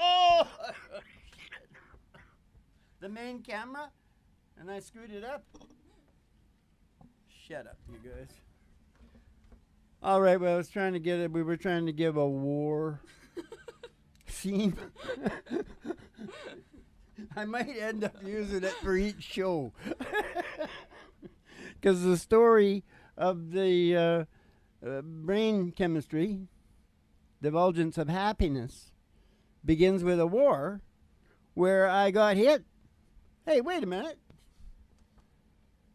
Oh! The main camera, and I screwed it up. Shut up, you guys. All right, well, I was trying to get it. We were trying to give a war scene. I might end up using it for each show. Because the story of the brain chemistry, divulgence of happiness, begins with a war where I got hit. Hey, wait a minute.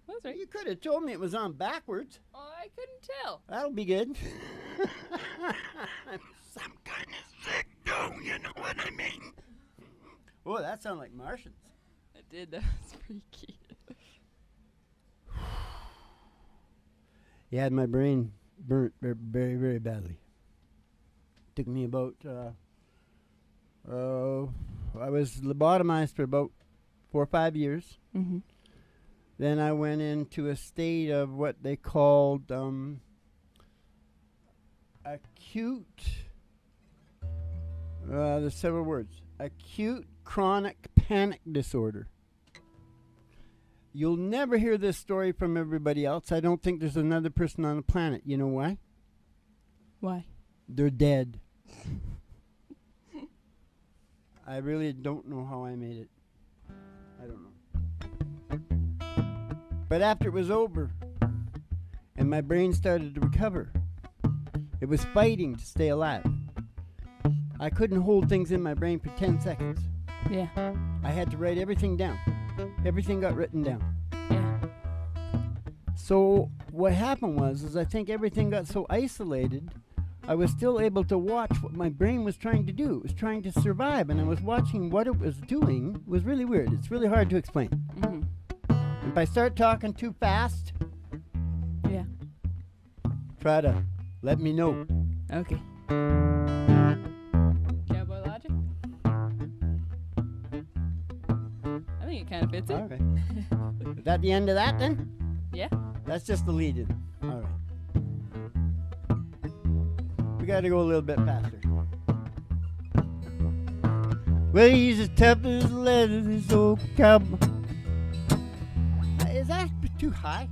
That's right. You could have told me it was on backwards. Oh, I couldn't tell. That'll be good. I'm some kind of sick, though, you know what I mean. Oh, that sounded like Martians. It did. That was freaky. He had my brain burnt very, very badly. Took me about, I was lobotomized for about 4 or 5 years. Mm-hmm. Then I went into a state of what they called acute, there's several words, acute chronic panic disorder. You'll never hear this story from everybody else. I don't think there's another person on the planet. You know why? Why? They're dead. I really don't know how I made it. I don't know. But after it was over and my brain started to recover, it was fighting to stay alive. I couldn't hold things in my brain for 10 seconds. Yeah. I had to write everything down. Everything got written down. Yeah. So what happened was I think everything got so isolated, I was still able to watch what my brain was trying to do. It was trying to survive, and I was watching what it was doing. It was really weird. It's really hard to explain. Mm-hmm. If I start talking too fast, Yeah. try to let me know. Okay. Cowboy Logic? I think it kind of fits it. Okay. Is that the end of that then? Yeah. That's just the lead in. All right. We got to go a little bit faster. Well, he's as tough as leather, this old cowboy. Is that too high?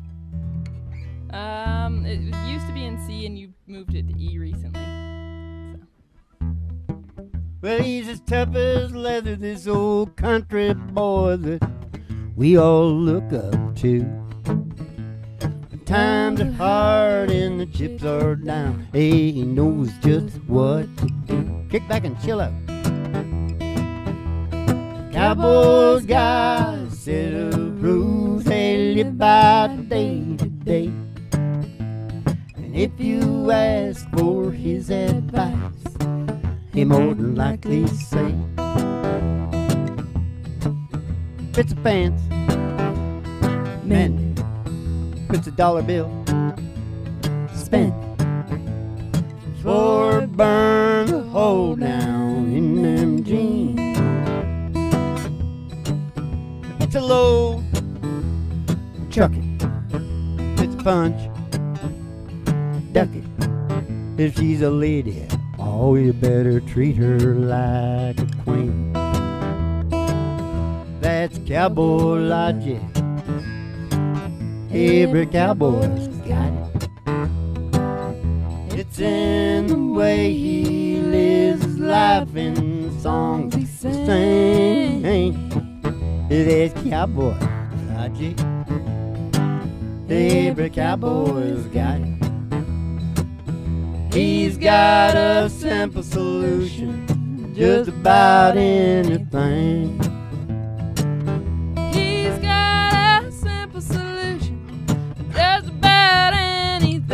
It used to be in C and you moved it to E recently. So. Well, he's as tough as leather, this old country boy that we all look up to. When times are hard and the chips are down, hey, he knows just what to do. Kick back and chill out. Cowboys got a set of rules, they live by day to day. And if you ask for his advice, he more than likely say, fits a pants, mend, fits a dollar bill, spend, or burn the hole down in them jeans. It's a load, chuck it. It's a punch, duck it. If she's a lady, oh, you better treat her like a queen. That's cowboy logic. Every cowboy's got it. It's in the way he lives his life in the songs he sings. It is cowboy logic. Every cowboy's got it. He's got a simple solution, just about anything. He's got a simple solution, just about anything.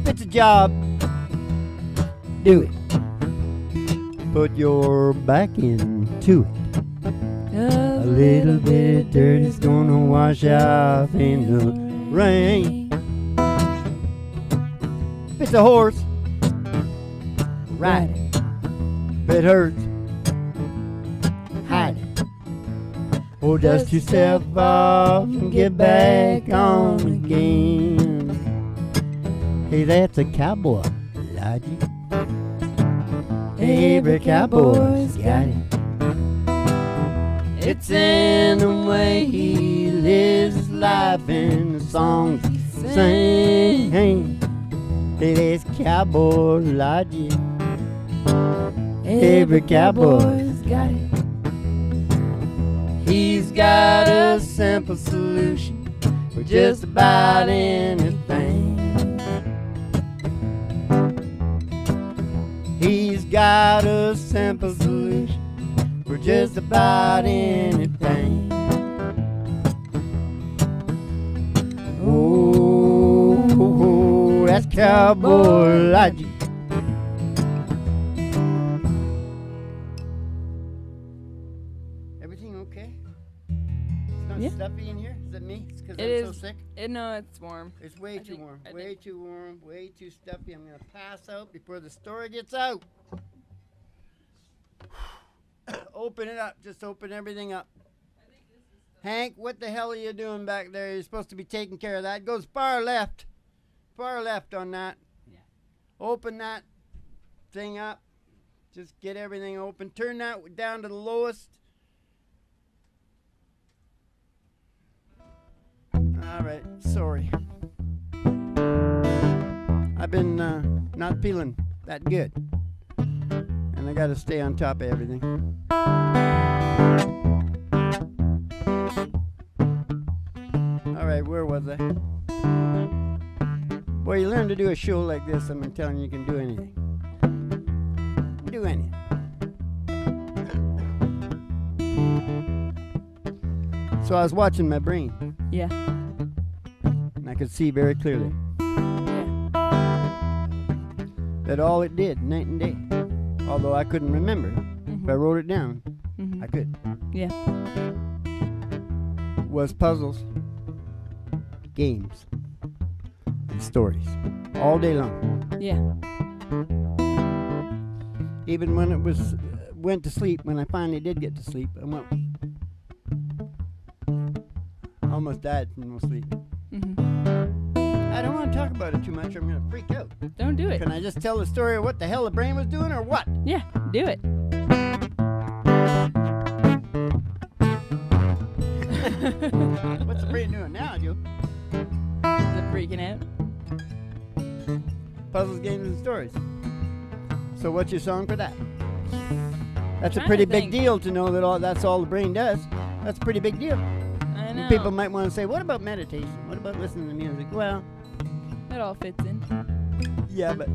If it's a job, do it. Put your back into it. A little bit of dirt is gonna wash off in the rain. If it's a horse, ride it. If it hurts, hide it. Or dust yourself off and get back on again. Hey, that's a cowboy logic. Every cowboy's got it. It's in the way he lives his life and the songs he sings. It is cowboy logic. Every cowboy's got it. He's got a simple solution for just about anything. He's got a simple solution for just about anything. Oh, that's cowboy logic. Everything okay? It's not stuffy in here? Is it me? It's because I'm so sick? No, it's warm. It's way too warm. Way too warm. Way too stuffy. I'm going to pass out before the story gets out. Open it up. Just open everything up. Hank, what the hell are you doing back there? You're supposed to be taking care of that. Goes far left. Far left on that. Yeah. Open that thing up. Just get everything open. Turn that down to the lowest. All right. Sorry. I've been not feeling that good. And I got to stay on top of everything. All right, where was I? Boy, you learn to do a show like this, I'm telling you, you can do anything. Do anything. So I was watching my brain. Yeah. And I could see very clearly. Yeah. That all it did, night and day. Although I couldn't remember. If I wrote it down, I could. Yeah. Was puzzles, games, and stories. All day long. Yeah. Even when it was went to sleep, when I finally did get to sleep, I went almost died from no sleep. I don't want to talk about it too much or I'm going to freak out. Don't do it. Can I just tell the story of what the hell the brain was doing or what? Yeah, do it. What's the brain doing now, Joe? Is it freaking out? Puzzles, games, and stories. So what's your song for that? That's a pretty big deal to know that that's all the brain does. That's a pretty big deal. I know. People might want to say, what about meditation? What about listening to music? Well, that all fits in. Yeah, but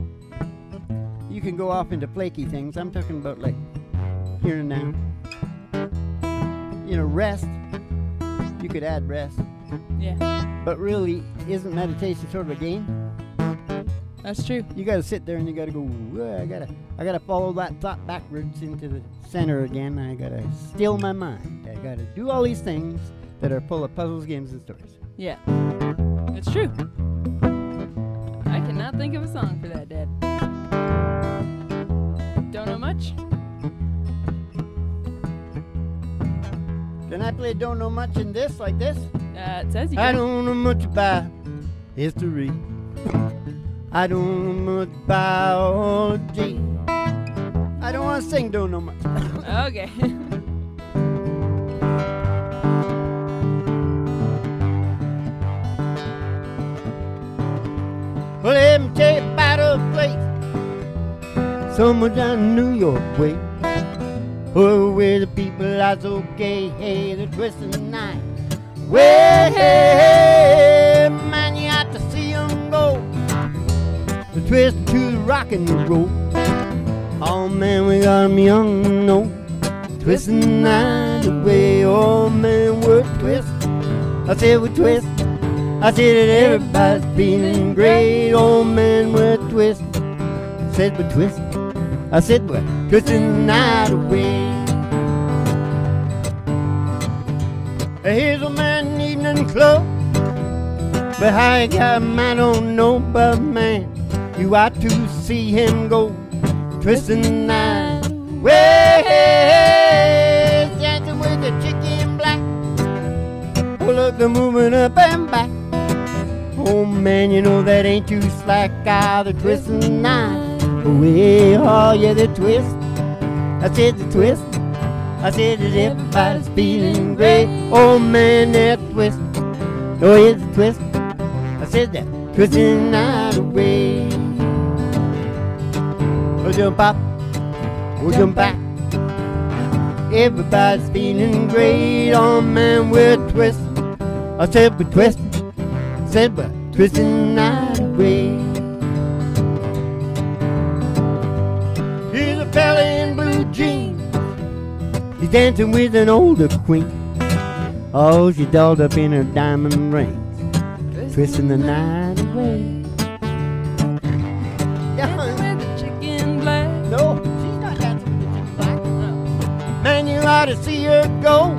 you can go off into flaky things. I'm talking about like here and now. You know, rest. You could add rest. Yeah. But really, isn't meditation sort of a game? That's true. You got to sit there and you got to go. I gotta follow that thought backwards into the center again. I gotta still my mind. I gotta do all these things that are full of puzzles, games, and stories. Yeah, it's true. I cannot think of a song for that, Dad. Don't know much. Can I play Don't Know Much in this, like this? It says you can. I don't know much about history. I don't know much biology. I don't want to sing Don't Know Much. Okay. Well, let me tell you about a place somewhere down New York way. Oh, where the people are so gay, hey, they're twisting the night. Well, man, you have to see them go. They're twisting to the rock and roll. Oh, man, we got them young, no. Twisting the night away. Oh, man, we're twisting. I said we're twisting. I said that everybody's feeling great. Oh, man, we're twisting. I said we're twisting. I said we're twisting the night away. Here's a man in evening clothes, but how he got him I don't know, but man, you ought to see him go, twisting the night away, dancing with the chick in black. Oh, look, they're moving up and back. Oh man, you know that ain't too slack. Ah, they're twisting the night away. Oh, yeah, the twist. I said the twist. I said that everybody's feeling great. Oh, man, that twist. Oh, yeah, the twist. I said that. Twisting the night away. Oh, jump up. Oh, jump back. Everybody's feeling great. Oh, man, we're twisting. I said we're twisting. I said we're twisting the night away. Here's a fella in blue jeans. He's dancing with an older queen. Oh, she's dolled up in her diamond rings, twisting the night away. Dancing with the chicken black. No, she's not dancing with the chicken black. Man, you ought to see her go.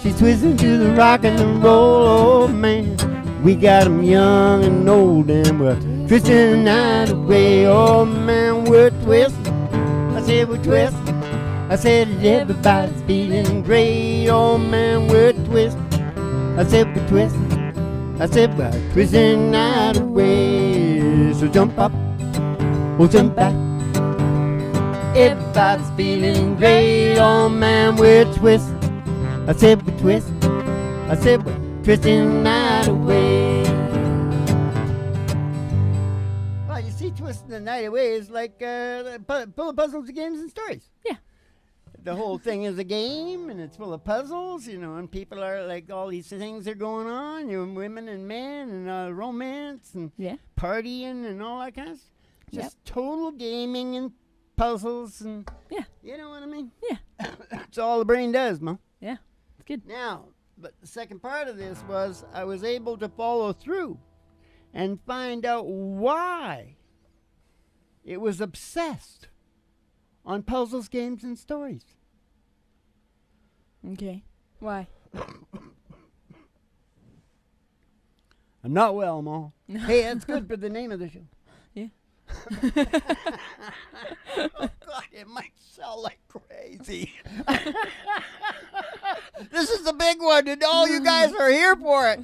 She's twisting to the rock and the roll. Oh, man, we got 'em young and old, and we're twisting the night away. Oh, man, we're twisting. I said we're twisting. I said that everybody's feeling great. Oh, man, we're twisting. I said we're twisting. I said we're twisting the night away. So jump up, oh, jump back. Everybody's feeling great. Oh, man, we're twisting. I said we're twisting. I said we're twisting the night away. Well, you see, twisting the night away is like full of puzzles, games, and stories. Yeah. The whole thing is a game, and it's full of puzzles, you know, and people are like, all these things are going on, you know, women and men, and romance, and partying, and all that kind of stuff. Just total gaming and puzzles, and you know what I mean? Yeah. That's all the brain does, Mom. Yeah, it's good. Now, but the second part of this was I was able to follow through and find out why it was obsessed on puzzles, games, and stories. Okay. Why? I'm not well, Ma. Hey, that's good for the name of the show. Yeah. Oh, God, it might sound like crazy. This is the big one, and all you guys are here for it.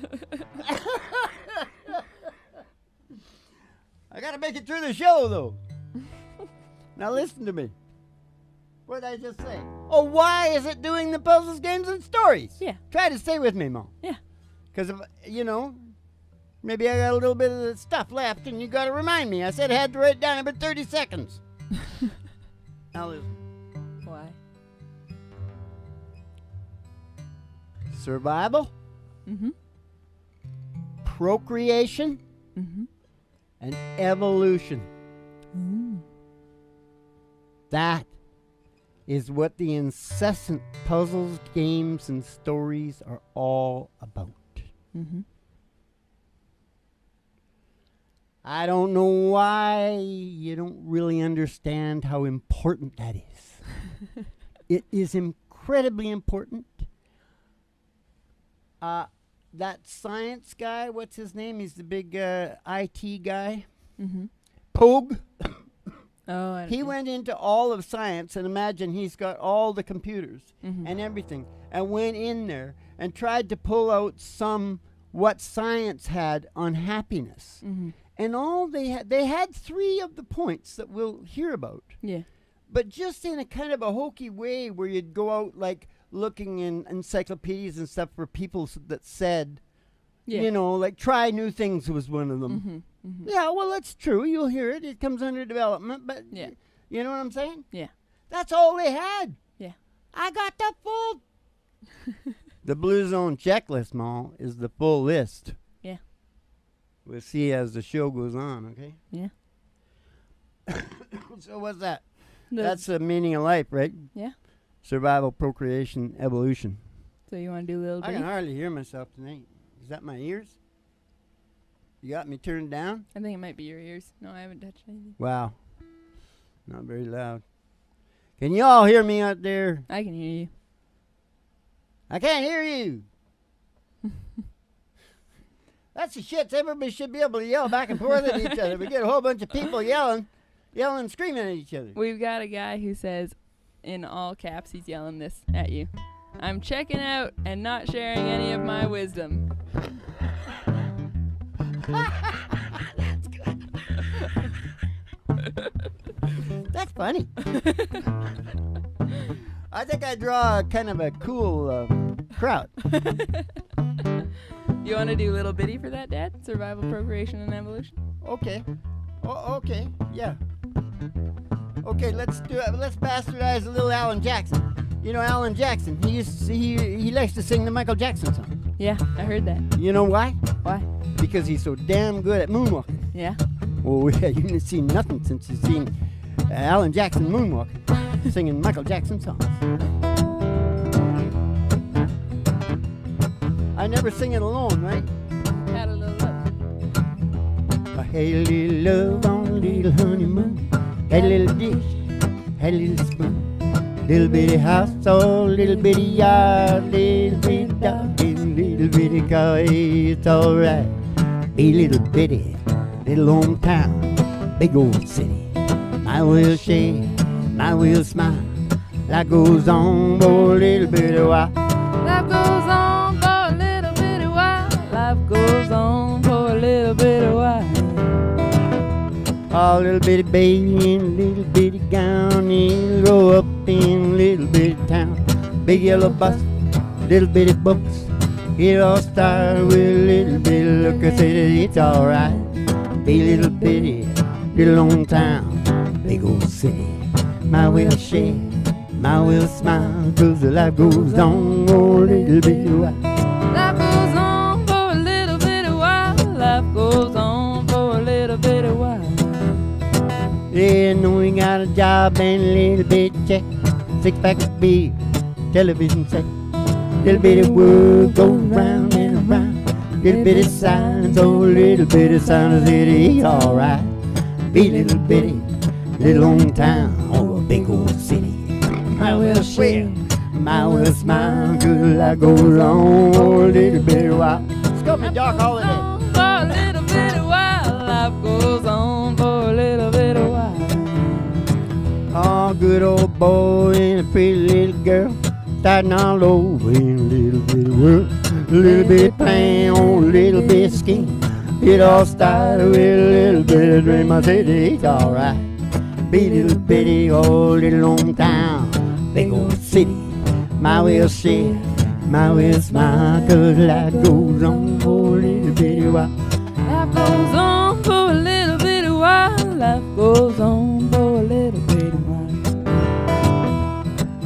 I got to make it through the show, though. Now listen to me. What did I just say? Oh, why is it doing the puzzles, games, and stories? Yeah. Try to stay with me, Mom. Yeah. Because, you know, maybe I got a little bit of the stuff left, and you got to remind me. I said I had to write it down in about 30 seconds. Now listen. Why? Survival. Mm-hmm. Procreation. Mm-hmm. And evolution. Mm. That is what the incessant puzzles, games, and stories are all about. Mm-hmm. I don't know why you don't really understand how important that is. It is incredibly important. That science guy, what's his name? He's the big IT guy. Mm-hmm. Pogue. Oh, I don't He know. went into all of science, and imagine he's got all the computers Mhm. and everything, and went in there and tried to pull out what science had on happiness. Mm-hmm. And all they had 3 of the points that we'll hear about, Yeah. but just in a kind of a hokey way where you'd go out like looking in encyclopedias and stuff for people that said, Yeah. you know, like try new things was one of them. Mm-hmm. Mm-hmm. Yeah, well, that's true. You'll hear it. It comes under development, but Yeah. You know what I'm saying? Yeah. That's all they had. Yeah. I got the full. The Blue Zone checklist, Ma, is the full list. Yeah. We'll see as the show goes on, okay? Yeah. So what's that? The- That's the meaning of life, right? Yeah. Survival, procreation, evolution. So you want to do a little I bit? can hardly hear myself tonight. Is that my ears? You got me turned down? I think it might be your ears. No, I haven't touched anything. Wow. Not very loud. Can you all hear me out there? I can hear you. I can't hear you. That's the shit. Everybody should be able to yell back and forth at each other. We get a whole bunch of people yelling, screaming at each other. We've got a guy who says, in all caps, he's yelling this at you. I'm checking out and not sharing any of my wisdom. That's good. funny. I think I draw kind of a cool crowd. You want to do Little Bitty for that, Dad? Survival, procreation, and evolution? Okay. Okay. Yeah. Okay, let's do it. Let's bastardize a little Alan Jackson. You know Alan Jackson. He likes to sing the Michael Jackson song. Yeah, I heard that. You know why? Why? Because he's so damn good at moonwalking. Yeah. Oh yeah, you didn't see nothing since you've seen Alan Jackson moonwalking, singing Michael Jackson songs. I never sing it alone, right? Had a little love. I had a little love on a little honeymoon. Had a little dish, had a little spoon. Little bitty house, oh, little bitty yard, little bitty dog, little bitty car, it's alright. Be little bitty, little hometown, big old city. I will share, I will smile. Life goes on for a little bitty while. Life goes on for a little bitty while. Life goes on for a little bitty while. Oh, little bitty baby in a little bitty gown, he'll grow up in a little bitty town. Big yellow bus, little bitty books. It all started with a little bitty look. I said it's alright. Be little bitty, little hometown, big old city. My will share, my will smile, 'cause the life goes on for a little bitty while. Life goes on for a little bitty while. Life goes on for a little bitty while. Yeah, knowing got a job and a little bit check. 6-pack of beer, television set. Little bitty world goes round and around. Little bitty signs, oh, little bitty sign of city, alright. Be little bitty, little hometown, oh, a big old city. I will share, I will smile, 'cause life goes on for a little bitty while. It's gonna be dark holiday. For a little bitty while. Life goes on for a little bitty while. Oh, good old boy and a pretty little girl, starting all over in a little bitty world. A little bit pain on a little bit skin. It all started with a little bit of dream. I said it's alright. Be little bitty, old little hometown, big old city. My will share, my will smile, 'cause life goes on for a little bitty while. Life goes on for a little bitty while. Life goes on for a little bitty while.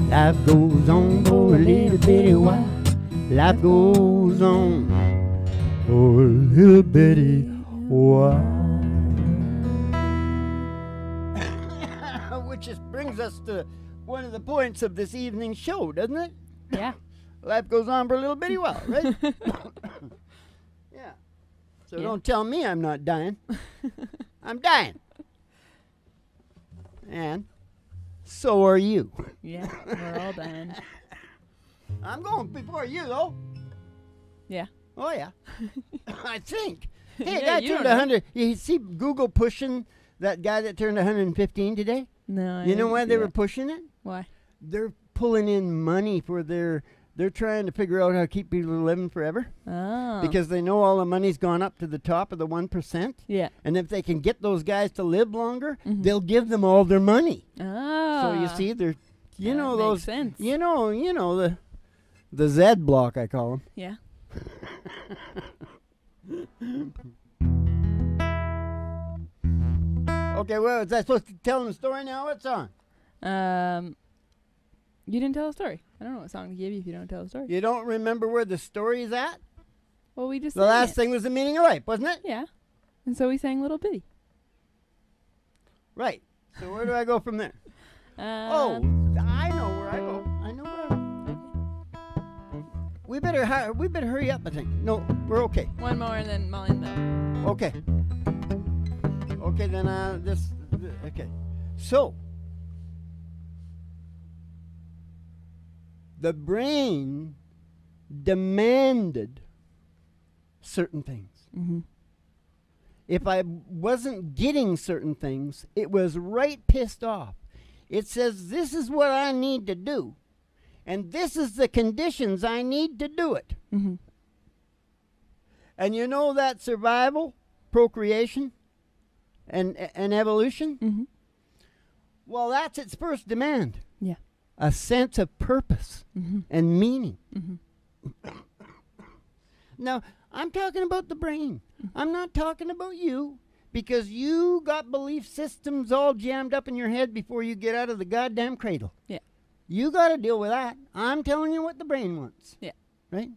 Life goes on for a little bitty while. Life goes on for a little bitty while. Which just brings us to one of the points of this evening's show, doesn't it? Yeah. Life goes on for a little bitty while, right? Yeah. So Yeah. don't tell me I'm not dying. I'm dying. And so are you. Yeah, we're all dying. I'm going before you, though. Yeah. Oh, yeah. I think. Hey, Yeah, guy you turned don't know. 100. You see Google pushing that guy that turned 115 today? No, I You know didn't why see they were that. pushing it? Why? They're pulling in money for they're trying to figure out how to keep people living forever. Oh. Because they know all the money's gone up to the top of the 1%. Yeah. And if they can get those guys to live longer, Mhm. they'll give them all their money. Oh. So you see, they're, you That know, makes those, sense. you know, the Z block, I call them. Yeah. Okay, well, is that supposed to tell them the story now? What song? You didn't tell a story. I don't know what song to give you if you don't tell a story. You don't remember where the story is at? Well, we just The sang last it. thing was the meaning of life, wasn't it? Yeah. And so we sang Little Bitty. Right. So where do I go from there? Oh, I know where I go. I know where I go. We better hurry up, I think. No, we're okay. One more and then mine though. Okay. Okay, then okay. So the brain demanded certain things. Mm-hmm. If I wasn't getting certain things, it was right pissed off. It says, this is what I need to do, and this is the conditions I need to do it. Mm-hmm. And you know that survival, procreation, and evolution? Mm-hmm. Well, that's its first demand. Yeah. A sense of purpose and meaning. Now, I'm talking about the brain. I'm not talking about you, because you got belief systems all jammed up in your head before you get out of the goddamn cradle. Yeah. You got to deal with that. I'm telling you what the brain wants. Yeah. Right?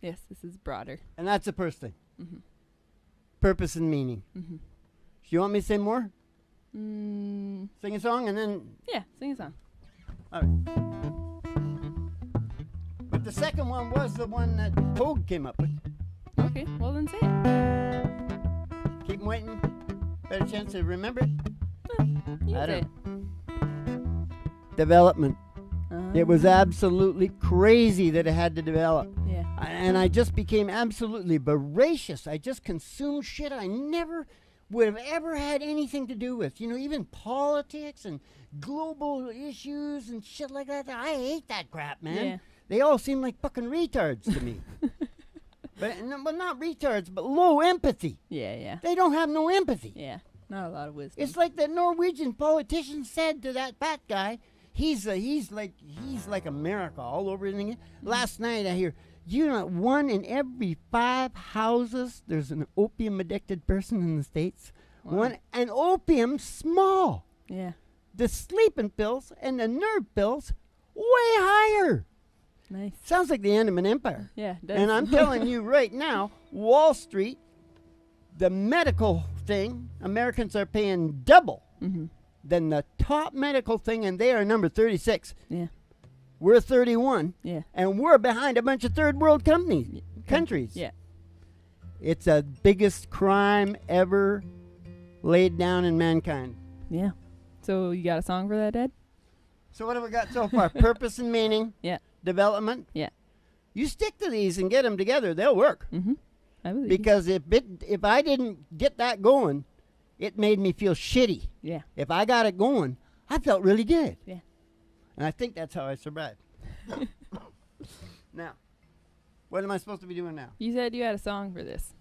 Yes, this is broader. And that's the first thing. Purpose and meaning. Do you want me to say more? Sing a song and then... Yeah, sing a song. All right. But the second one was the one that Pogue came up with. Okay, well then say it. Keep 'em waiting. Better chance to remember it. You I say it. Development. It was absolutely crazy that it had to develop. Yeah. And I just became absolutely voracious. I just consumed shit I never would have ever had anything to do with. You know, even politics and global issues and shit like that. I hate that crap, man. Yeah. They all seem like fucking retards to me. But not retards, but low empathy. Yeah. They don't have no empathy. Yeah. Not a lot of wisdom. It's like the Norwegian politician said to that fat guy. He's like America all over everything. Last night I hear, 1 in every 5 houses there's an opium addicted person in the States. Wow. And opium small. Yeah. The sleeping pills and the nerve pills way higher. Nice. Sounds like the end of an empire. Yeah, it does. And I'm telling you right now, Wall Street, the medical thing, Americans are paying double than the top medical thing, and they are number 36. Yeah. We're 31. Yeah. And we're behind a bunch of third world countries. Yeah. It's the biggest crime ever laid down in mankind. Yeah. So you got a song for that, Dad? So what have we got so far? Purpose and meaning. Yeah. Development. Yeah. You stick to these and get them together, they'll work. I believe Because if I didn't get that going, it made me feel shitty. Yeah. If I got it going, I felt really good. Yeah. And I think that's how I survived. Now, what am I supposed to be doing now? You said you had a song for this.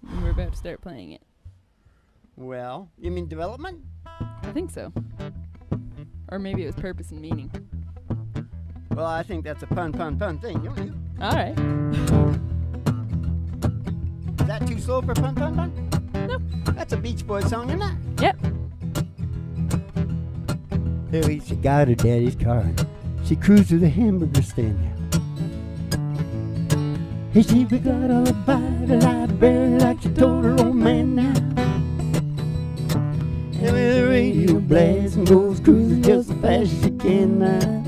And we're about to start playing it. Well, you mean development? I think so. Or maybe it was purpose and meaning. Well, I think that's a fun thing, don't you? All right. Is that too slow for fun? No. That's a Beach Boys song, isn't it? Yep. Hey, she got her daddy's car. She cruised to the hamburger stand now. Hey, she forgot all about the library like she told her old man now. And with the radio blasts and goes cruising just as fast as she can now.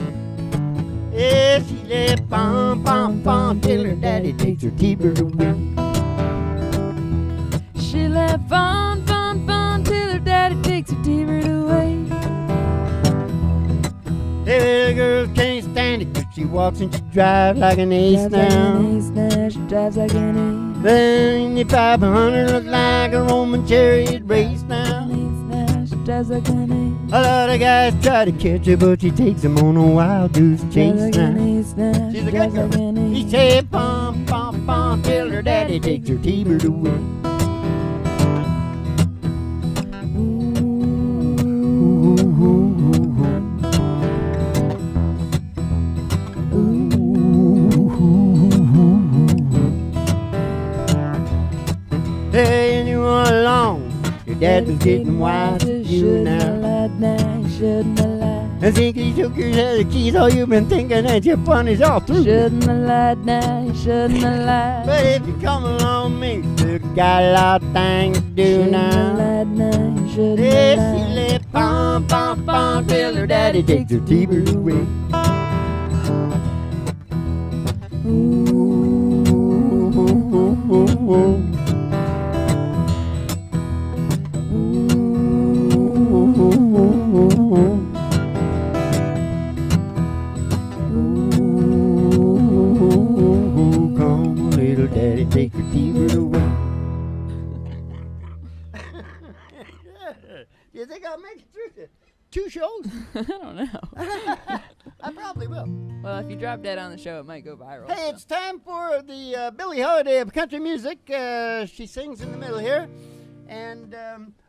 Yeah, she let bum till her daddy takes her T-bird away. She left fun till her daddy takes her T-bird away. Hey, the girl can't stand it 'cause she walks and she drives like an ace now. She drives like an ace. Then the 500 look like a Roman chariot race now. She drives like an ace. A lot of guys try to catch her, but she takes them on a wild goose chase now. She's a good girl. He said, bum till her daddy takes her T-bird away. Hey, and you run along. Your dad was getting wise to you now. And think he took your other keys, all you've been thinking that your fun is all through. Shouldn't have lied now, you shouldn't have lied. But if you come along me, you got a lot of things to do now. Yeah, she let bum till her daddy takes her T-bird away. Come, little daddy, take your T-bird away. You think I'll make it through the 2 shows? I don't know. I probably will. Well, if you drop dead on the show, it might go viral. Hey, it's time for the Billie Holiday of country music. She sings in the middle here. And,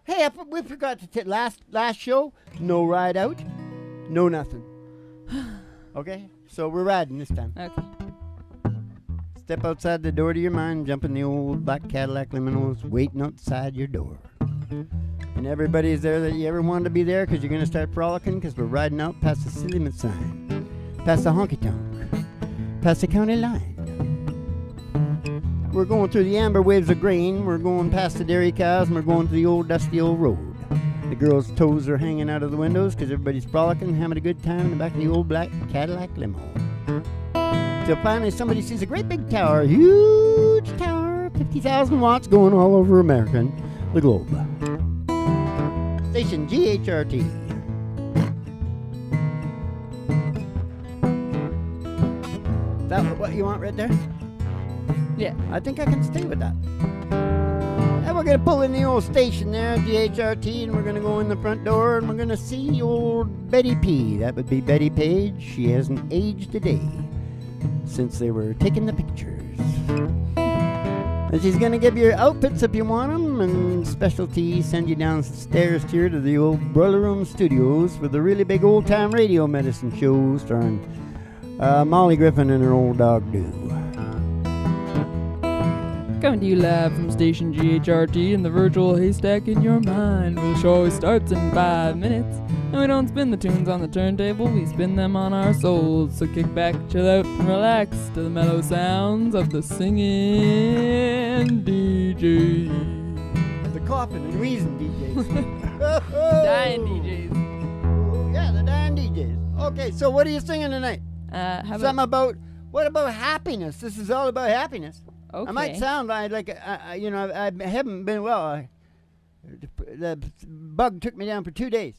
Hey, we forgot to last show. No ride out. No nothing. Okay? So we're riding this time. Okay. Step outside the door to your mind, jump in the old black Cadillac limos waiting outside your door. And everybody's there that you ever wanted to be there because you're going to start frolicking because we're riding out past the city limit sign, past the honky-tonk, past the county line. We're going through the amber waves of grain, we're going past the dairy cows, and we're going to the old dusty old road. The girls' toes are hanging out of the windows because everybody's frolicking, having a good time in the back of the old black Cadillac limo. Till finally somebody sees a great big tower, huge tower, 50,000 watts going all over America, the globe. Station GHRT. Is that what you want right there? Yeah. I think I can stay with that. And we're going to pull in the old station there, GHRT, and we're going to go in the front door and we're going to see old Betty P. That would be Betty Page. She hasn't aged a day since they were taking the pictures. And she's going to give you outfits if you want them, and specialty send you downstairs here to the old Boiler Room Studios for the really big old-time radio medicine show starring Molly Griffin and her old dog, Doo. Coming to you live from station GHRT in the virtual haystack in your mind. The show always starts in 5 minutes, and we don't spin the tunes on the turntable, we spin them on our souls. So kick back, chill out, and relax to the mellow sounds of the singing DJs. The coughing and wheezing DJs. Dying DJs. Yeah, the dying DJs. Okay, so what are you singing tonight? What about happiness? This is all about happiness. Okay. I might sound like I haven't been well. The bug took me down for 2 days.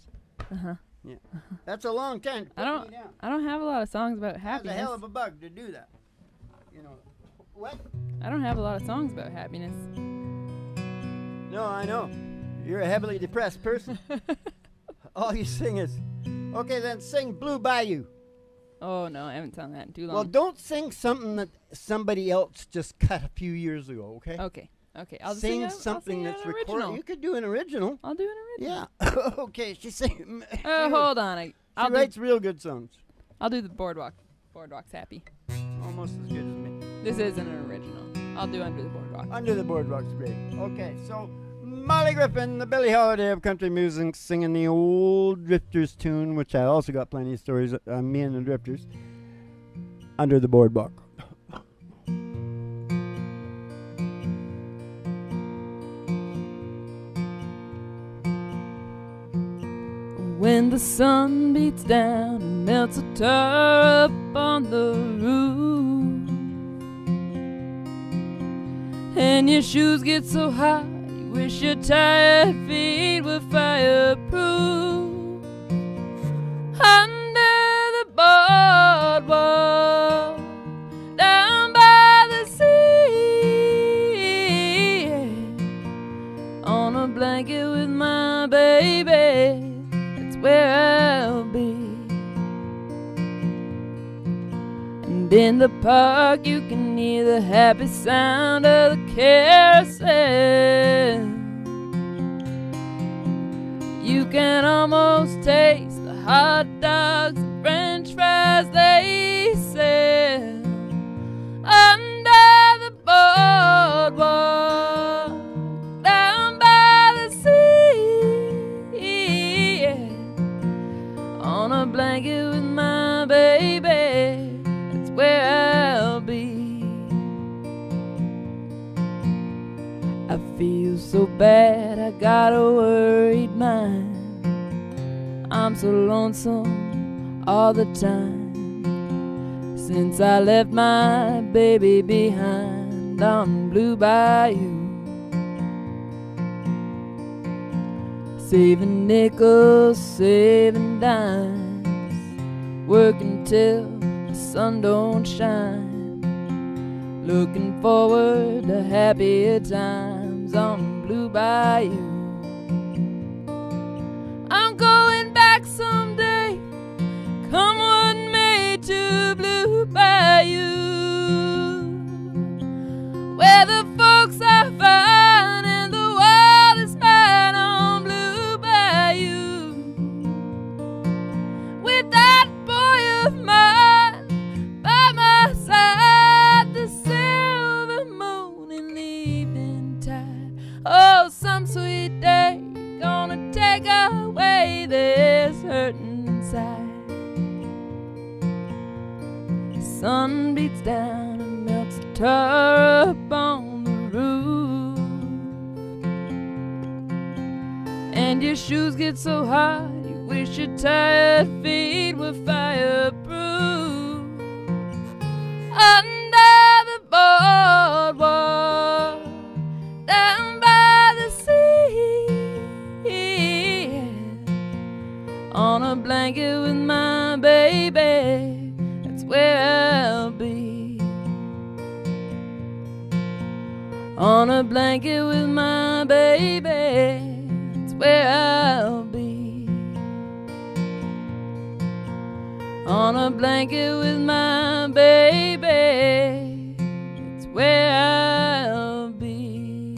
Uh-huh. Yeah. That's a long time to put me down. I don't have a lot of songs about happiness. That's a hell of a bug to do that. You know. What? I don't have a lot of songs about happiness. No, I know. You're a heavily depressed person. All you sing is, okay, then sing Blue Bayou. Oh, no, I haven't sung that in too long. Well, don't sing something that somebody else just cut a few years ago, okay? Okay. I'll sing something that's recorded. You could do an original. I'll do an original. Yeah. Okay, she's singing. Hold on. She writes real good songs. I'll do the Boardwalk. Boardwalk's Happy. Almost as good as me. This isn't an original. I'll do Under the Boardwalk. Under the Boardwalk's great. Okay, so Molly Griffin, the Billie Holiday of country music, singing the old Drifters tune, which I also got plenty of stories on me and the Drifters. Under the Boardwalk. When the sun beats down and melts a tar up on the roof, and your shoes get so hot you wish your tired feet were fireproof. Under the boardwalk, down by the sea, on a blanket with my baby, where I'll be. And in the park you can hear the happy sound of the carousel. You can almost taste the hot dogs and french fries they sell. Under the boardwalk, down by the sea, on a blanket with my baby, that's where I'll be. I feel so bad, I got a worried mind. I'm so lonesome all the time, since I left my baby behind on Blue Bayou. Saving nickels, saving dimes, working till the sun don't shine, looking forward to happier times on Blue Bayou. I'm going back someday, come what may, to Blue Bayou, where the folks are fine and the world is fine on Blue sun beats down and melts the tar up on the roof. And your shoes get so hot, you wish your tired feet were fireproof. Under the boardwalk, down by the sea, on a blanket with my baby, that's where I'll be. On a blanket with my baby, that's where I'll be. On a blanket with my baby, that's where I'll be.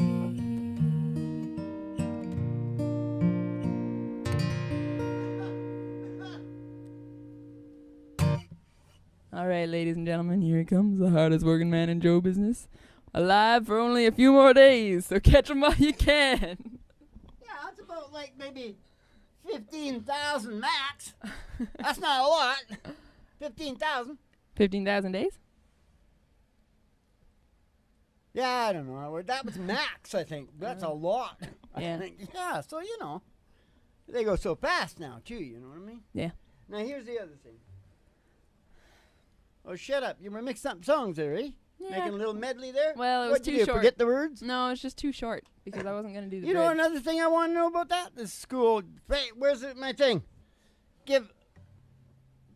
All right, ladies and gentlemen, here he comes, the hardest working man in Joe business. Alive for only a few more days, so catch him while you can. Yeah, that's about like maybe 15,000 max. That's not a lot. 15,000. 15,000 days? Yeah, I don't know. That was max, I think. That's a lot. Yeah. I think. Yeah, so, you know, they go so fast now, too, you know what I mean? Yeah. Now, here's the other thing. Oh, shut up. You were mixing up songs there, eh? Yeah. Making a little medley there? Well, it was What'd too you do, short. forget the words? No, it's just too short because I wasn't going to do the You know bridge. another thing I want to know about that? The school. Hey, where's my thing? Give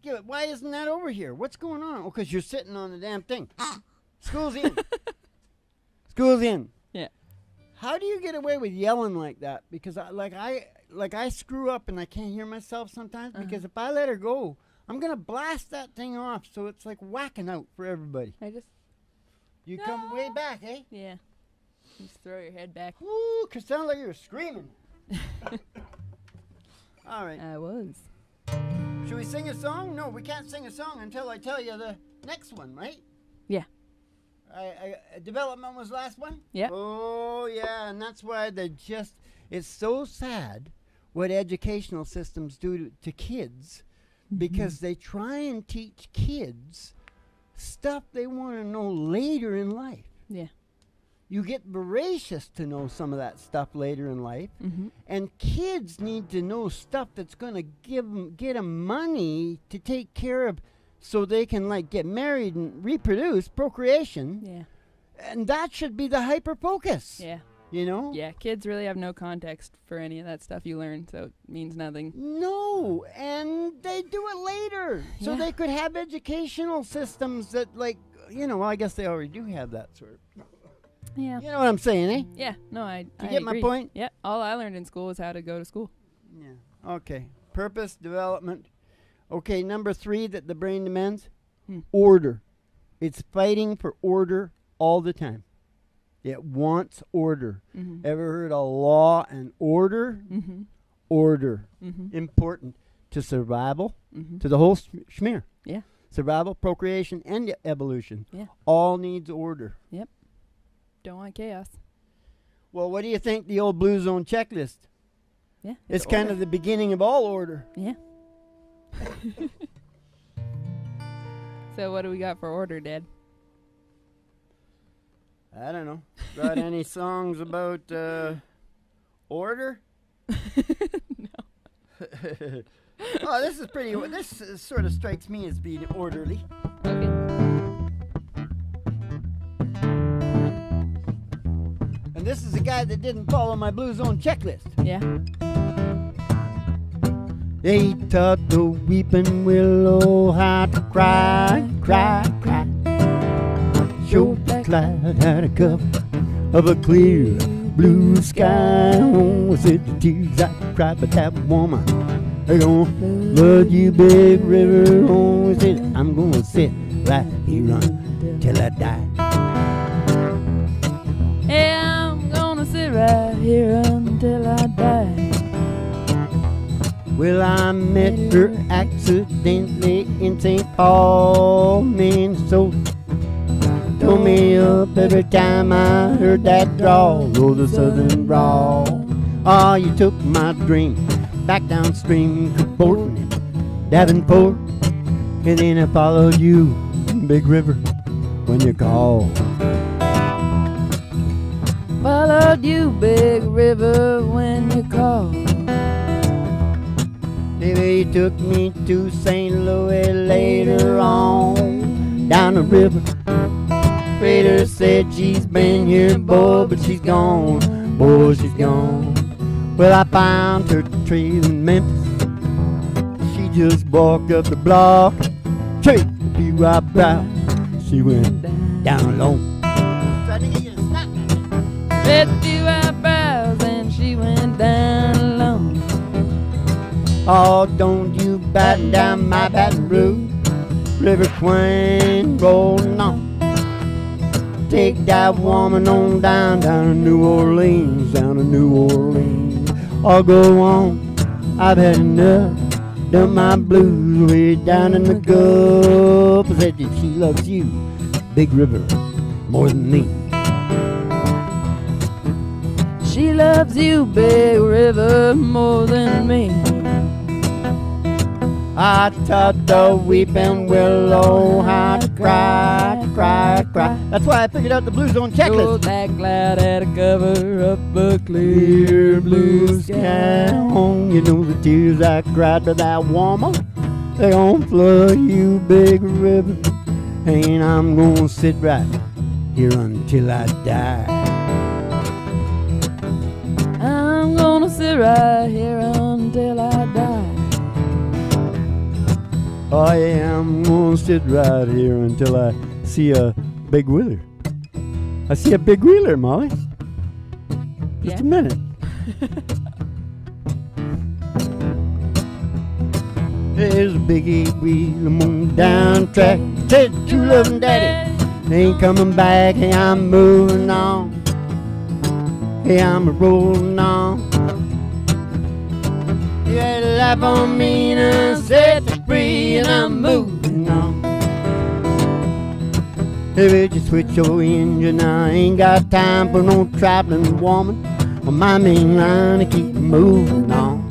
it. Why isn't that over here? What's going on? Oh, because you're sitting on the damn thing. School's in. School's in. Yeah. How do you get away with yelling like that? Because I screw up and I can't hear myself sometimes. Because if I let her go, I'm gonna blast that thing off. So it's like whacking out for everybody. You come way back, eh? Yeah. Just throw your head back. Woo! 'Cause it sounded like you were screaming. All right. I was. Should we sing a song? No, we can't sing a song until I tell you the next one, right? Yeah. Development was the last one? Yeah. Oh, yeah, and that's why it's so sad what educational systems do to kids because they try and teach kids stuff they want to know later in life. Yeah. You get voracious to know some of that stuff later in life, and kids need to know stuff that's going to get them money to take care of, so they can like get married and reproduce, procreation. Yeah. And that should be the hyper focus. Yeah. You know? Yeah, kids really have no context for any of that stuff you learn, so it means nothing. No, and they do it later, so they could have educational systems that, like, you know. Well, I guess they already do have that sort of. Yeah. You know what I'm saying, eh? Yeah. No, I Do you get my agree. point? Yeah. All I learned in school was how to go to school. Yeah. Okay. Purpose, development. Okay, number 3 that the brain demands, order. It's fighting for order all the time. It wants order. Ever heard of law and order? Order. Important to survival, to the whole schmear. Yeah. Survival, procreation, and evolution. Yeah. All needs order. Yep. Don't want chaos. Well, what do you think the old Blue Zone checklist? Yeah. It's kind of the beginning of all order. Yeah. So what do we got for order, Dad? I don't know. Got any songs about order? No. Oh, this is pretty. This sort of strikes me as being orderly. Okay. And this is a guy that didn't follow my Blue Zone checklist. Yeah. They taught the weeping willow how to cry, cry, cry. Showed the cloud had a cup of a clear blue sky. Oh, said the tears I cried, but that woman, they're gonna flood you, big river. Oh, said I'm gonna sit right here until I die. Yeah, I'm gonna sit right here until I die. Well, I met her accidentally in St. Paul, Minnesota. Told me up every time I heard that drawl, oh, the southern drawl. Oh, you took my dream back downstream, Cavorting in Davenport. And then I followed you Big River, when you call. Followed you, Big River, when you called. Baby, he took me to St. Louis later on, down the river. Freighter said she's been here, boy, but she's gone. Boy, she's gone. Well, I found her tree in Memphis. She just walked up the block, straight to be eyebrow. She went down alone. Tried to get you to stop that. Straight to eyebrows, and she went down alone. Oh, don't you batten down my Baton Rouge, River Queen, rolling on. Take that woman on down to New Orleans, down to New Orleans. I'll go on, I've had enough, done my blues way down in the Gulf. Said that she loves you, Big River, more than me. She loves you, Big River, more than me. I taught the weeping willow how to cry, cry, cry. That's why I figured out the Blue Zone So checklist. that cloud had to cover up a clear blue sky. You know the tears I cried for that woman, they gon' flood you, Big River. And I'm gonna sit right here until I die. I'm gonna sit right here until I die. Oh yeah, I'm gonna sit right here until I see a big wheeler. I see a big wheeler, Molly. Just Yeah. a minute. There's a big eight-wheel on down track. Said you loving daddy ain't coming back. Hey, I'm moving on. Hey, I'm rolling on. You had a life on me and I set you free and I'm moving on. Hey, just switch your engine. I ain't got time for no traveling woman on my main line to keep moving on.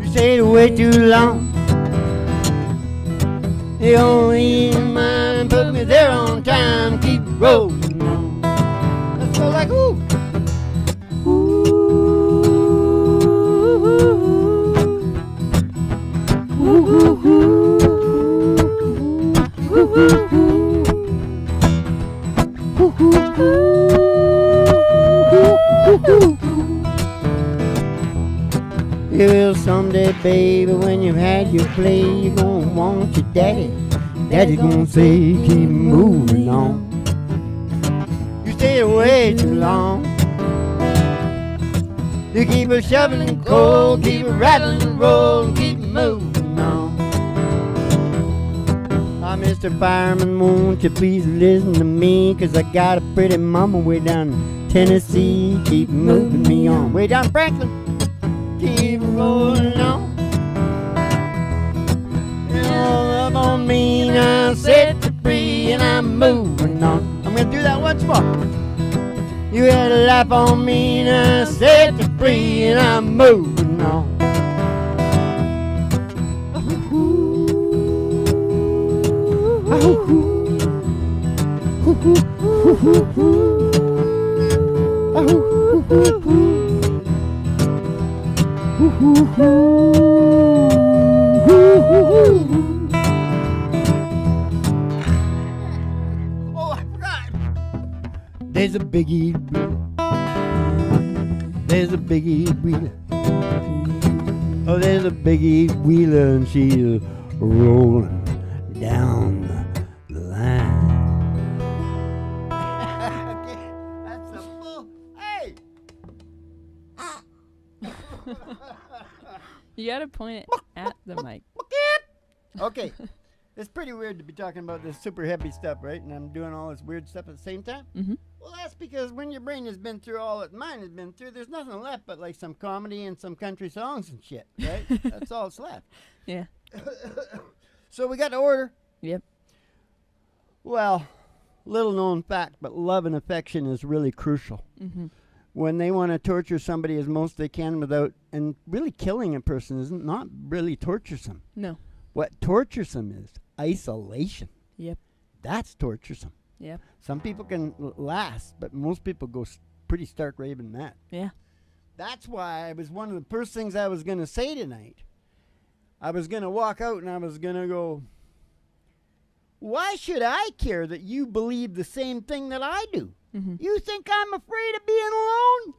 You stayed away too long. The only mind put me there on time. Keep rolling on. Let's go like ooh. You will someday, baby, when you've had your play, you're gonna want your daddy. Daddy's gonna say, keep moving on. You stayed away too long. You keep a shoveling coal, keep a rattling and roll, keep moving on. Ah, Mr. Fireman, won't you please listen to me? 'Cause I got a pretty mama way down in Tennessee. Keep moving me on. Way down Franklin. Keep rolling on. You love on me and I set you free and I'm moving on. I'm gonna do that once more. You had a life on me and I set you free and I'm moving on. Oh, I forgot. There's a biggie wheeler. There's a biggie wheeler. Oh, there's a biggie wheeler and she's rolling down the line. That's a full. Hey! You gotta point it at the mic. Okay. It's pretty weird to be talking about this super heavy stuff, right? And I'm doing all this weird stuff at the same time? Mm-hmm. Well, that's because when your brain has been through all that mine has been through, there's nothing left but like some comedy and some country songs and shit, right? That's all that's left. Yeah. So we got to order. Yep. Well, little known fact, but love and affection is really crucial. Mm-hmm. When they want to torture somebody as most they can without, and really killing a person is not really torturesome. No. What torturesome is isolation. Yep. That's torturesome. Yep. Some people can last, but most people go pretty stark raving mad. Yeah. That's why it was one of the first things I was going to say tonight. I was going to walk out and I was going to go, why should I care that you believe the same thing that I do? Mm-hmm. You think I'm afraid of being alone?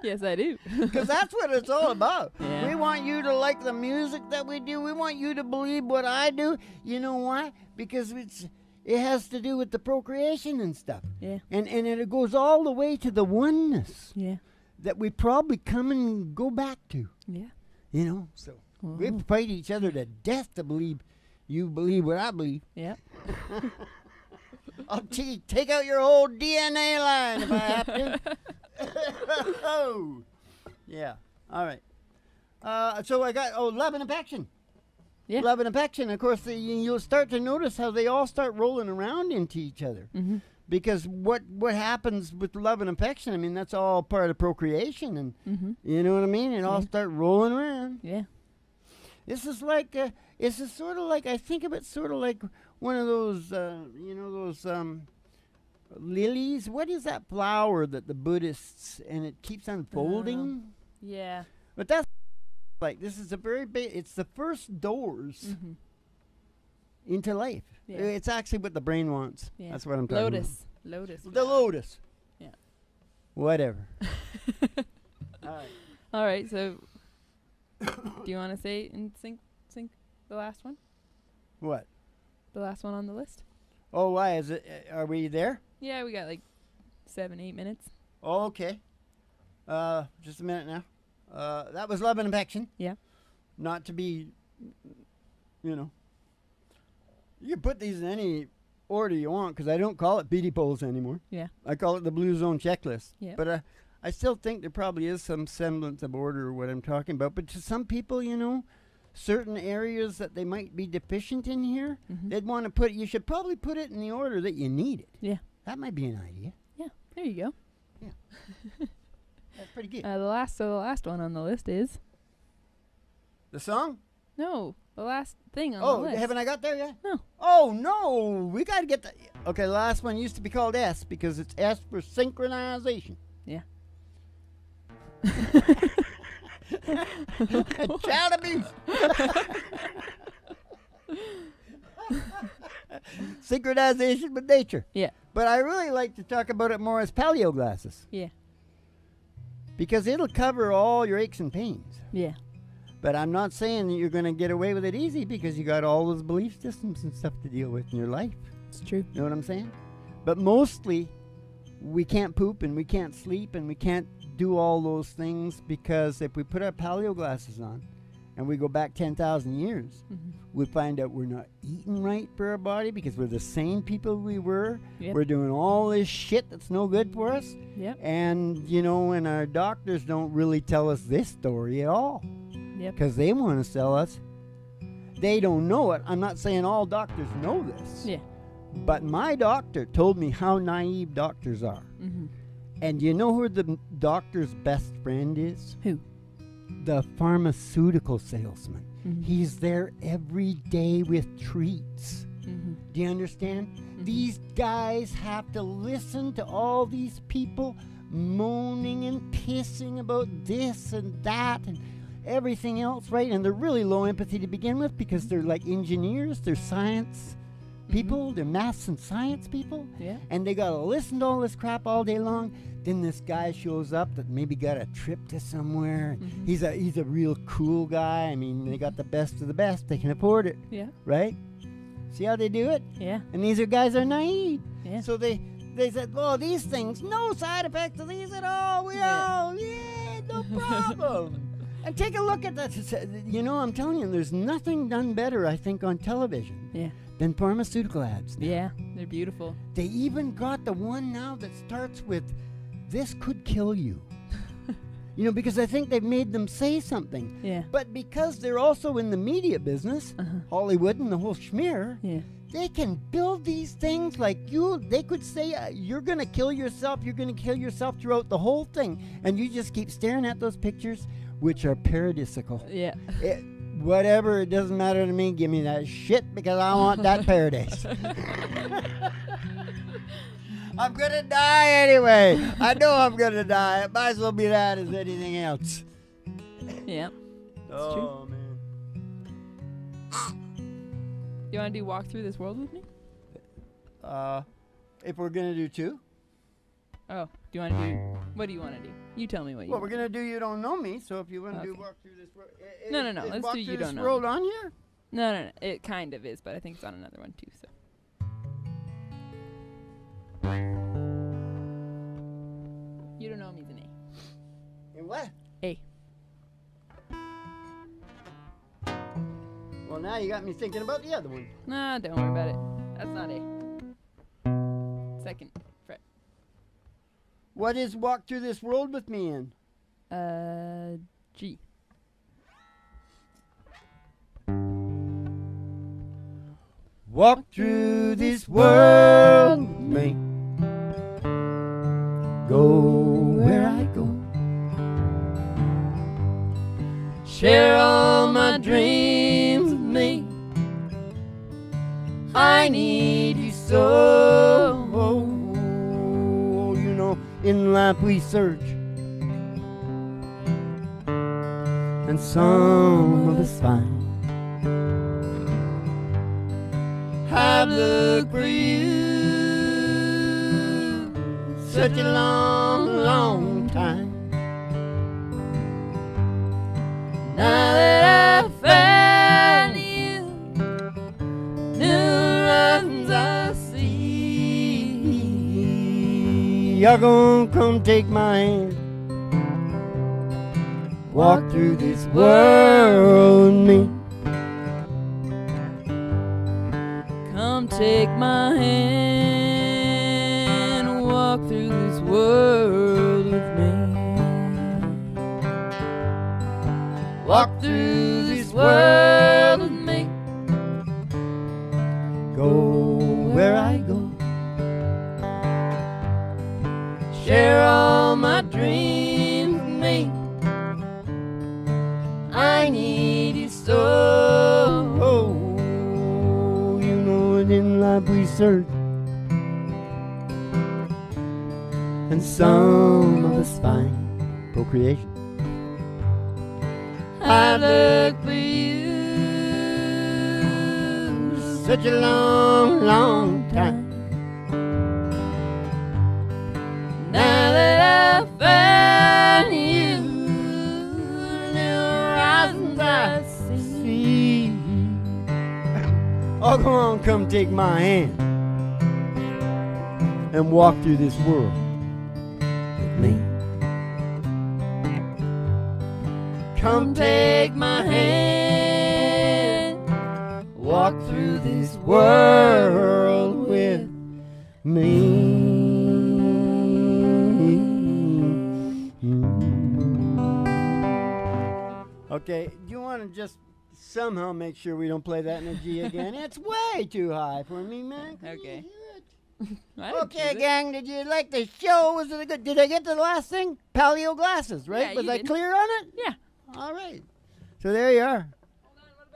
Yes, I do. Because that's what it's all about. Yeah. We want you to like the music that we do. We want you to believe what I do. You know why? Because it has to do with the procreation and stuff. Yeah. And it goes all the way to the oneness Yeah. that we probably come and go back to. Yeah. You know? So we fight each other to death to believe you believe what I believe. Yeah. I'll take out your whole DNA line if I have to. Oh. Yeah. All right. So I got, love and affection. Yeah. Love and affection. Of course, you'll start to notice how they all start rolling around into each other. Mm-hmm. Because what happens with love and affection, I mean, that's all part of procreation. And you know what I mean? It all start rolling around. Yeah. This is like, sort of like, I think of it sort of like one of those, those lilies. What is that flower that the Buddhists, and it keeps unfolding? Yeah. But that's like, this is a very big, it's the first doors into life. Yeah. It's actually what the brain wants. Yeah. That's what I'm talking Lotus. about. The lotus. Yeah. Whatever. All right. All right. So, do you want to say and sync the last one? What? The last one on the list? Oh, why is it? Are we there? Yeah, we got like 7-8 minutes. Oh, okay. Just a minute now. That was love and affection. Yeah. Not to be, you can put these in any order you want, because I don't call it Beatty Poles anymore. Yeah. I call it the Blue Zone Checklist. Yeah. But I still think there probably is some semblance of order or what I'm talking about. But to some people, certain areas that they might be deficient in here, they'd want to you should probably put it in the order that you need it. Yeah. That might be an idea. Yeah. There you go. Yeah. That's pretty good. The last one on the list is The song? no, the last thing on the Oh, list. haven't I got there yet? No. Oh, no. We got to get that. Okay, the last one used to be called S because it's S for synchronization. Yeah. Child abuse. Synchronization with nature. Yeah. But I really like to talk about it more as paleo glasses Yeah. because it'll cover all your aches and pains. Yeah. But I'm not saying that you're going to get away with it easy because you got all those belief systems and stuff to deal with in your life. It's true. You know what I'm saying? But mostly, we can't poop and we can't sleep and we can't do all those things because if we put our paleo glasses on and we go back 10,000 years, we find out we're not eating right for our body because we're the same people we were. Yep. We're doing all this shit that's no good for us. Yep. And, and our doctors don't really tell us this story at all. Yep. Because they want to sell us. They don't know it. I'm not saying all doctors know this. Yeah. But my doctor told me how naive doctors are. And you know who the doctor's best friend is? Who? The pharmaceutical salesman. He's there every day with treats. Do you understand? These guys have to listen to all these people moaning and pissing about this and that and everything else, right? And they're really low empathy to begin with because they're like engineers, they're science people, they're maths and science people. Yeah. And they gotta listen to all this crap all day long. Then this guy shows up that maybe got a trip to somewhere. He's a real cool guy. I mean, they got the best of the best. They can afford it. Yeah. Right? See how they do it? Yeah. And these guys are naive. Yeah. So they said, oh, these things, no side effects of these at all. No problem. And take a look at that. I'm telling you, there's nothing done better, I think, on television than pharmaceutical ads now. Yeah, they're beautiful. They even got the one now that starts with, this could kill you. Because I think they've made them say something. Yeah. But because they're also in the media business, Hollywood and the whole schmear, they can build these things like they could say, you're going to kill yourself throughout the whole thing. And you just keep staring at those pictures, which are paradisical. Yeah. Whatever, it doesn't matter to me. Give me that shit because I want that paradise. I'm gonna die anyway. I know I'm gonna die. It might as well be that as anything else. Yeah. That's true. Man. You want to do Walk Through This World with me? If we're gonna do two. Oh, do you want to do? What do you want to do? You tell me what you. Well, want. we're gonna do You Don't Know Me. So if you want to do Okay. Walk Through This World, No. is Let's Walk do You Through Don't This Know World Me. on here. No. It kind of is, but I think it's on another one too. So. You Don't Know Me's an A. In what? A. Well, now you got me thinking about the other one. Nah, don't worry about it. That's not A. Second fret. What is Walk Through This World with me in? G. Walk through this world with me. Go where I go. Share all my dreams with me. I need you so. You know, in life we search, and some of us find. I've looked for you such a long, long time. Now that I've found you, new horizons I see. You're gonna come take my hand, walk through this world with me. Come take my hand, walk through this world with me. Walk through this world with me. Go where I go. Share all my dreams with me. I need you so. You know it in life we search, and some of us find procreation. I look for you such a long, long time. Now that I've found you, new horizons I see. Oh, come on, come take my hand and walk through this world with me. Come take my hand, walk through this world with me. Okay, do you want to just somehow make sure we don't play that in a G again? It's way too high for me, man. Okay. Okay, gang, did you like the show? Was it a good? Did I get to the last thing? Paleo glasses, right? Yeah, Was you I did. clear on it? Yeah. All right. So there you are.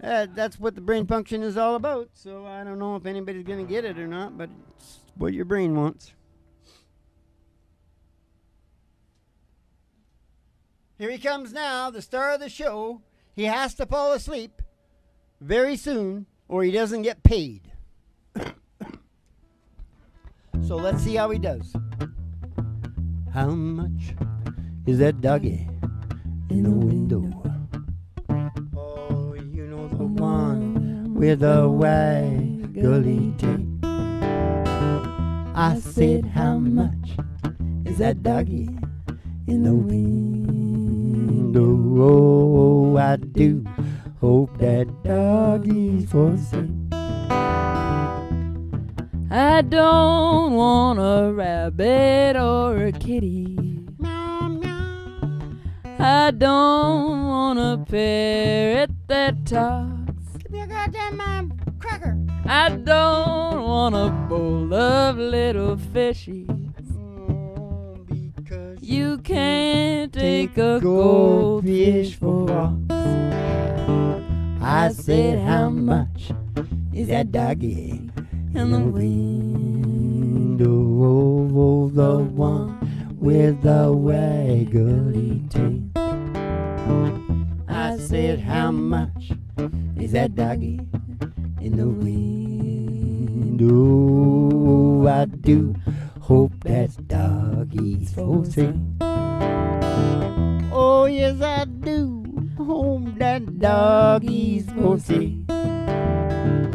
That's what the brain function is all about. So I don't know if anybody's going to get it or not, but it's what your brain wants. Here he comes now, the star of the show. He has to fall asleep very soon or he doesn't get paid. So let's see how he does. How much is that doggy in the window? Oh, you know the one with the waggly tail. I said, how much is that doggy in the window? Oh, I do hope that doggy's for sale. I don't want a rabbit or a kitty. I don't want a parrot that talks. Give me a goddamn cracker. I don't want a bowl of little fishies. Because You can't take a goldfish for walks. I said, how much is that doggy in the window? Oh, the one with the waggly tail. I said, how much is that doggy in the window? I do hope that doggy's for sale. Oh, yes, I do hope that doggy's for sale.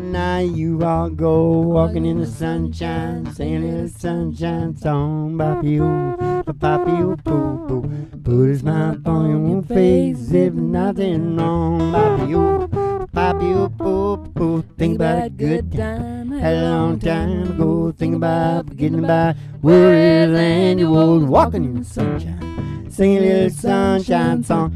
Now you all go walking in the sunshine, singing a little sunshine song. Papi-o, papi-o, poo-poo. Put a smile on your face if nothing wrong. Papi-o, papi-o, poo-poo. Think about a good time, had a long time ago. Think about getting by worries and you was walking in the sunshine, singing a little sunshine song.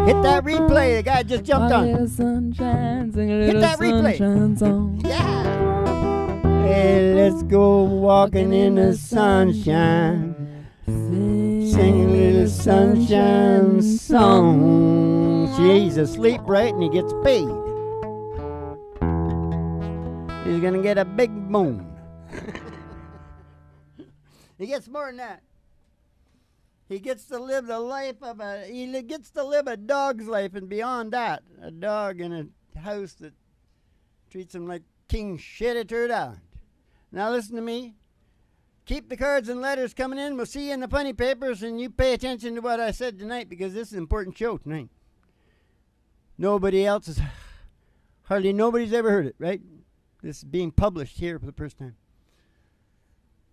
Hit that replay, the guy just jumped on. Little sunshine, sing a Hit little that replay. sunshine song. Yeah. Hey, let's go walking in the sunshine, sing a little sunshine song. She's asleep, right, and he gets paid. He's gonna get a big moon. He gets more than that. He gets to live the life of he gets to live a dog's life, and beyond that, a dog in a house that treats him like king shit at Third Island. Now listen to me. Keep the cards and letters coming in. We'll see you in the funny papers, and you pay attention to what I said tonight, because this is an important show tonight. Hardly nobody's ever heard it, right? This is being published here for the first time.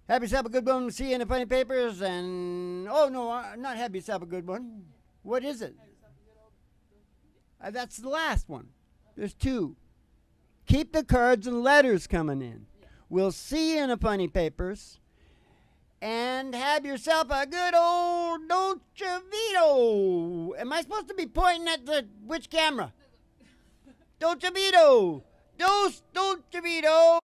Have yourself a good one. We'll see you in the funny papers. And oh no, not have yourself a good one. What is it? That's the last one. There's two. Keep the cards and letters coming in. We'll see you in the funny papers. And have yourself a good old Dolce Vito. Am I supposed to be pointing at which camera? Dolce Vito. Dolce Vito.